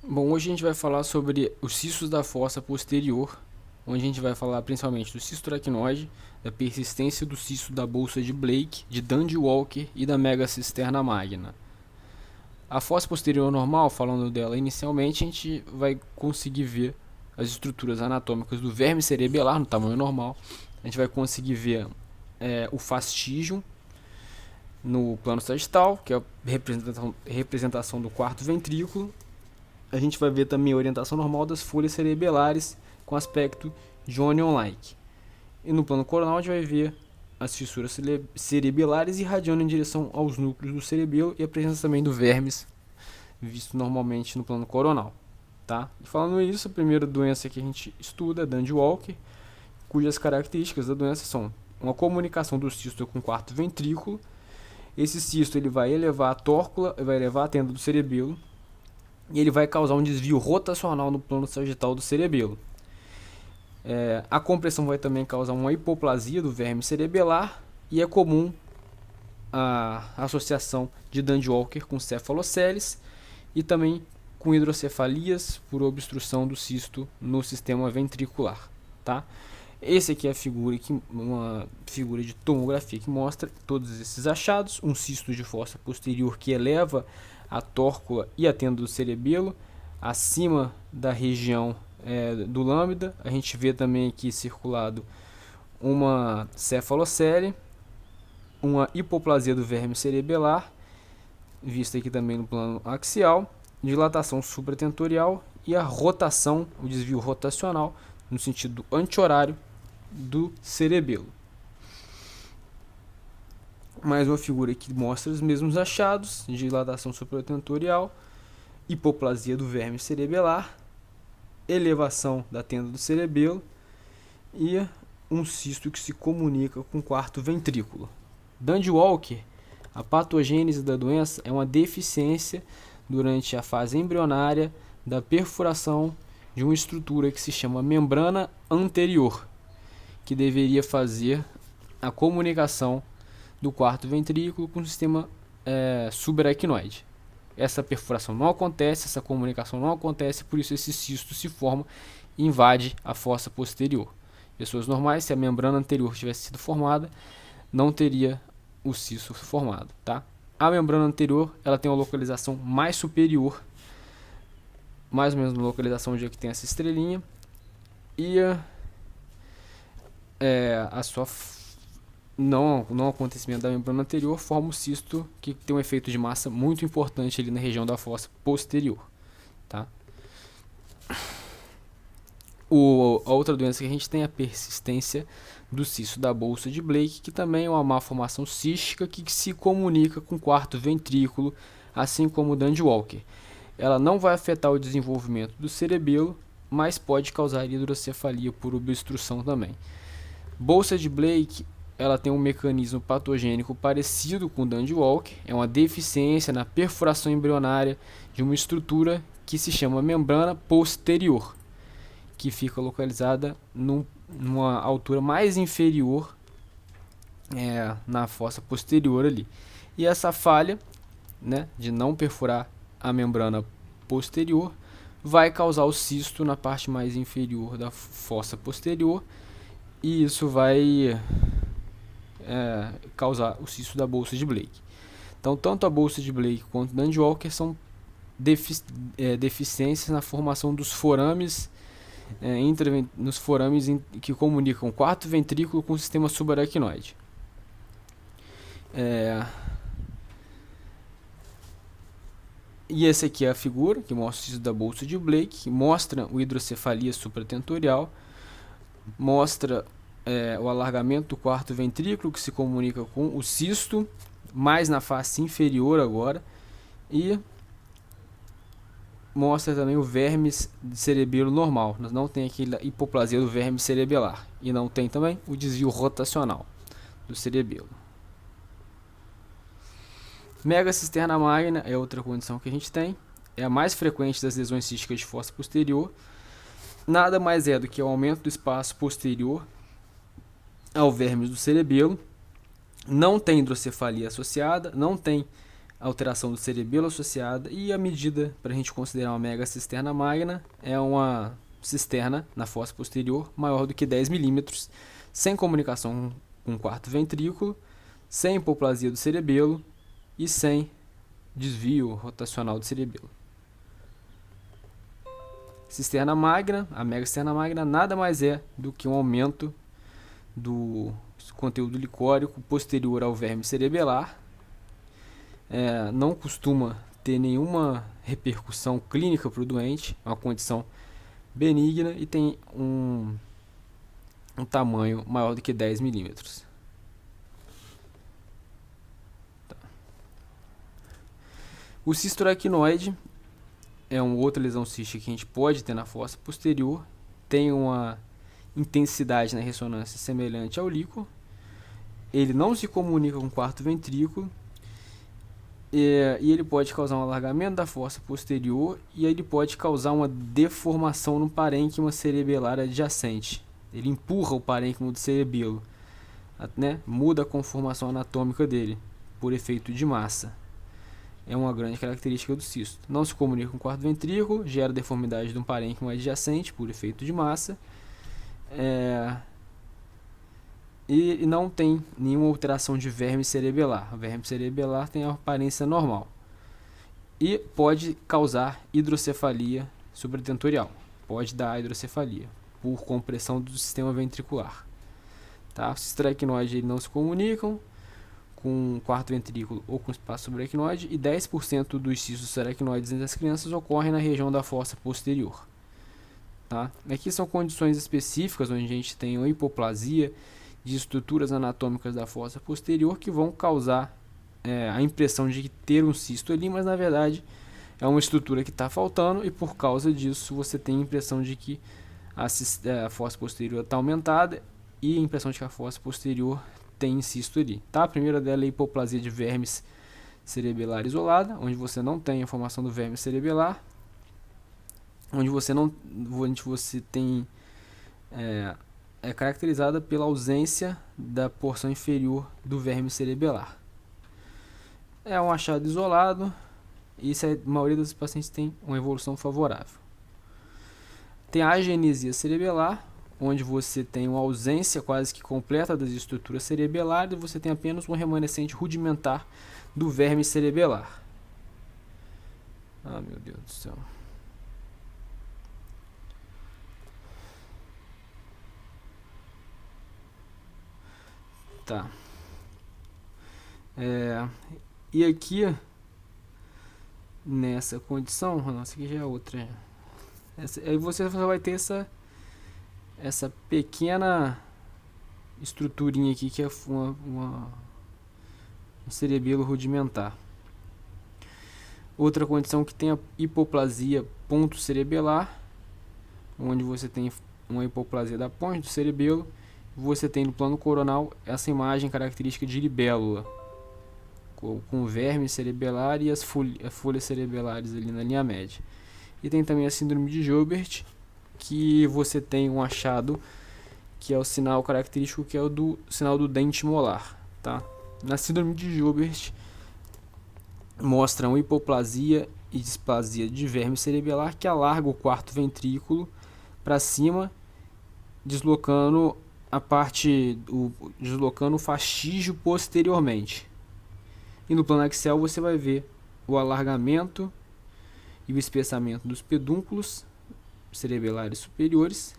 Bom, hoje a gente vai falar sobre os cistos da fossa posterior, onde a gente vai falar principalmente do cisto aracnoide, da persistência do cisto da bolsa de Blake, de Dandy-Walker e da megacisterna magna. A fossa posterior normal, falando dela inicialmente, a gente vai conseguir ver as estruturas anatômicas do verme cerebelar no tamanho normal. A gente vai conseguir ver o fastígio no plano sagital, que é a representação do quarto ventrículo. A gente vai ver também a orientação normal das folhas cerebelares com aspecto Johnion-like. E no plano coronal a gente vai ver as fissuras cerebelares irradiando em direção aos núcleos do cerebelo e a presença também do vermes, visto normalmente no plano coronal. Tá? E falando isso, a primeira doença que a gente estuda é Dandy-Walker, cujas características da doença são uma comunicação do cisto com o quarto ventrículo. Esse cisto ele vai elevar a tórcula, vai elevar a tenda do cerebelo, e ele vai causar um desvio rotacional no plano sagital do cerebelo. A compressão vai também causar uma hipoplasia do verme cerebelar e é comum a associação de Dandy-Walker com cefaloceles e também com hidrocefalias por obstrução do cisto no sistema ventricular. Tá? Esse aqui é uma figura de tomografia que mostra todos esses achados. Um cisto de fossa posterior que eleva a tórcula e a tenda do cerebelo acima da região do lambda. A gente vê também aqui circulado uma cefalocele, uma hipoplasia do verme cerebelar, vista aqui também no plano axial, dilatação supratentorial e a rotação, o desvio rotacional no sentido anti-horário do cerebelo. Mais uma figura que mostra os mesmos achados: dilatação supratentorial, hipoplasia do verme cerebelar, elevação da tenda do cerebelo e um cisto que se comunica com o quarto ventrículo. Dandy-Walker, a patogênese da doença é uma deficiência durante a fase embrionária da perfuração de uma estrutura que se chama membrana anterior, que deveria fazer a comunicação do quarto ventrículo com o sistema subaracnoide. Essa perfuração não acontece, essa comunicação não acontece, por isso esse cisto se forma e invade a fossa posterior. Pessoas normais, se a membrana anterior tivesse sido formada, não teria o cisto formado. Tá? A membrana anterior ela tem uma localização mais superior, mais ou menos na localização onde é que tem essa estrelinha, e a sua não acontecimento da membrana anterior forma o cisto que tem um efeito de massa muito importante ali na região da fossa posterior. Tá? A outra doença que a gente tem é a persistência do cisto da bolsa de Blake, que também é uma malformação cística que se comunica com o quarto ventrículo, assim como o Dandy-Walker. Ela não vai afetar o desenvolvimento do cerebelo, mas pode causar hidrocefalia por obstrução também. Bolsa de Blake ela tem um mecanismo patogênico parecido com o Dandy-Walker, é uma deficiência na perfuração embrionária de uma estrutura que se chama membrana posterior, que fica localizada numa altura mais inferior na fossa posterior ali. E essa falha, né, de não perfurar a membrana posterior vai causar o cisto na parte mais inferior da fossa posterior, e isso vai causar o cisto da bolsa de Blake. Então, tanto a bolsa de Blake quanto o Dandy-Walker são deficiências na formação dos forames, nos forames que comunicam o quarto ventrículo com o sistema subaracnoide. E essa aqui é a figura que mostra o cisto da bolsa de Blake, que mostra o hidrocefalia supratentorial, mostra o alargamento do quarto ventrículo que se comunica com o cisto, mais na face inferior agora, e mostra também o verme cerebelo normal. Não tem aquela hipoplasia do verme cerebelar e não tem também o desvio rotacional do cerebelo. Megacisterna magna é outra condição que a gente tem, é a mais frequente das lesões císticas de fossa posterior. Nada mais é do que o aumento do espaço posterior ao vermes do cerebelo. Não tem hidrocefalia associada, não tem alteração do cerebelo associada, e a medida para a gente considerar uma mega cisterna magna é uma cisterna na fossa posterior maior do que 10 milímetros, sem comunicação com o quarto ventrículo, sem hipoplasia do cerebelo e sem desvio rotacional do cerebelo. Cisterna magna, a mega cisterna magna, nada mais é do que um aumento do conteúdo licórico posterior ao verme cerebelar. Não costuma ter nenhuma repercussão clínica para o doente, é uma condição benigna e tem um tamanho maior do que 10 milímetros. Tá. O cisto aracnoide é uma outra lesão cística que a gente pode ter na fossa posterior, tem uma intensidade na ressonância semelhante ao líquor, ele não se comunica com o quarto ventrículo, e ele pode causar um alargamento da fossa posterior e ele pode causar uma deformação no parênquima cerebelar adjacente. Ele empurra o parênquima do cerebelo, né? Muda a conformação anatômica dele por efeito de massa. É uma grande característica do cisto. Não se comunica com o quarto ventrículo, gera deformidade de um parênquima adjacente por efeito de massa. E não tem nenhuma alteração de verme cerebelar. O verme cerebelar tem a aparência normal. E pode causar hidrocefalia supratentorial. Pode dar hidrocefalia por compressão do sistema ventricular. Tá? Os cistos aracnoides não se comunicam com o quarto ventrículo ou com o espaço subaracnoide, e 10% dos cistos aracnoides nas crianças ocorrem na região da fossa posterior. Tá? Aqui são condições específicas onde a gente tem uma hipoplasia de estruturas anatômicas da fossa posterior que vão causar a impressão de ter um cisto ali, mas na verdade é uma estrutura que está faltando, e por causa disso você tem a impressão de que a fossa posterior está aumentada e a impressão de que a fossa posterior tem cisto ali. Tá? A primeira dela é a hipoplasia de vermes cerebelar isolada, onde você não tem a formação do verme cerebelar, onde você tem é caracterizada pela ausência da porção inferior do verme cerebelar. É um achado isolado e a maioria dos pacientes tem uma evolução favorável. Tem a agenesia cerebelar, onde você tem uma ausência quase que completa das estruturas cerebelares e você tem apenas um remanescente rudimentar do verme cerebelar. Ah, meu Deus do céu. Tá. E aqui, nessa condição, nossa, aqui já é outra. Aí você só vai ter essa pequena estruturinha aqui, que é um cerebelo rudimentar. Outra condição que tem a hipoplasia ponto cerebelar, onde você tem uma hipoplasia da ponte do cerebelo. Você tem no plano coronal essa imagem característica de libélula, com verme cerebelar e as folhas cerebelares ali na linha média. E tem também a síndrome de Joubert, que você tem um achado que é o sinal característico, que é o do sinal do dente molar. Tá? Na síndrome de Joubert mostram hipoplasia e displasia de verme cerebelar que alarga o quarto ventrículo para cima, deslocando deslocando o fastígio posteriormente. E no plano axial você vai ver o alargamento e o espessamento dos pedúnculos cerebelares superiores,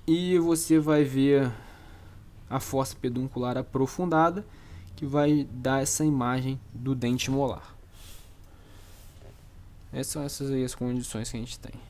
e você vai ver a fossa peduncular aprofundada, que vai dar essa imagem do dente molar. Essas são essas aí as condições que a gente tem.